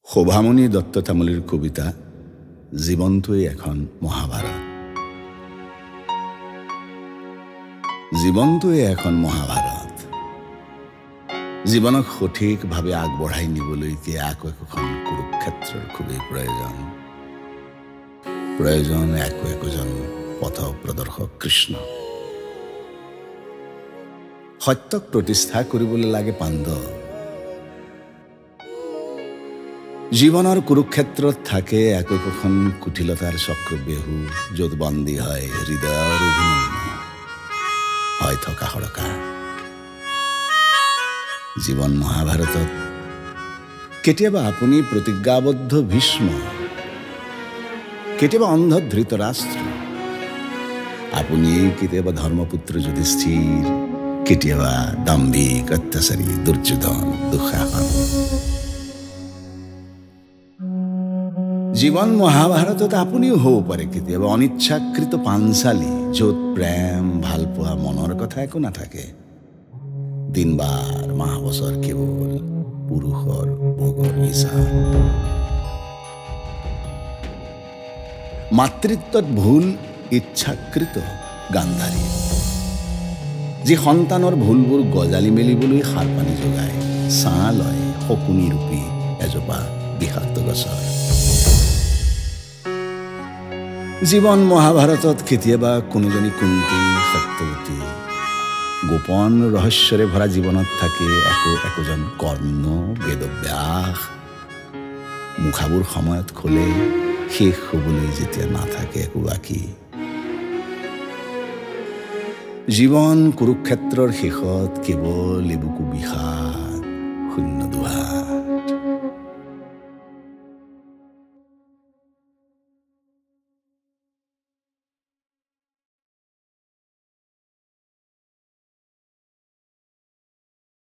শোভামণি দত্ত তামুলীৰ কবিতা জীৱনটোৱে এখন মহাভাৰত। জীৱনটোৱে এখন মহাভাৰত। জীৱনক সঠিকভাৱে আগবঢ়াই নিবলৈকে আকৌ এখন কুৰুক্ষেত্ৰৰ খুবেই প্ৰয়োজন একোজন পথ প্ৰদৰ্শক কৃষ্ণ। সত্যক প্ৰতিষ্ঠা কৰিবলৈ লাগে পাণ্ডৱ। জীৱনৰ কুৰুক্ষেত্ৰত থাকে একোখন কুটিলতাৰ চক্ৰবেহু, য'ত বন্দী হয় হৃদয়ৰ অভিমন্যু, হয় থকা সৰকা। জীৱন মহাভাৰতত কেতিয়াবা আপুনি প্ৰতিজ্ঞাবদ্ধ ভীষ্ম, কেতিয়াবা অন্ধ ধৃতৰাষ্ট্ৰ, আপুনি কেতিয়াবা ধৰ্মপুত্ৰ যুধিষ্ঠিৰ, কেতিয়াবা দাম্ভিক অত্যাচাৰী দুৰ্যোধন দুঃশাসন। জীৱন মহাভাৰতত আপুনিও হ'ব পাৰে কেতিয়াবা অনিচ্ছাকৃত পাঞ্চালী, য'ত প্ৰেম ভালপোৱা মনৰ কথা একো নাথাকে। দিনবাৰ মাহ বছৰ কেৱল পুৰুষৰ ভোগৰ হিচাপ। মাতৃত্বত ভুল ইচ্ছাকৃত গান্ধাৰী, যি সন্তানৰ ভুলবোৰ গজালি মেলিবলৈ সাৰ পানী যোগায়, ছাঁ লয় শকুনি ৰূপী এজোপা বিষাক্ত গছৰ। জীৱন মহাভাৰতত কেতিয়াবা কোনোজনী কুন্তী সত্যৱতী, গোপন ৰহস্যৰে ভৰা জীৱনত থাকে একোজন কৰ্ণ বেদব্যাস। মুখাবোৰ সময়ত খোলে, শেষ হ'বলৈ যেতিয়া নাথাকে একো বাকী। জীৱন কুৰুক্ষেত্ৰৰ শেষত কেৱল এবুকু বিষাদ, শূন্য দুৱাৰ।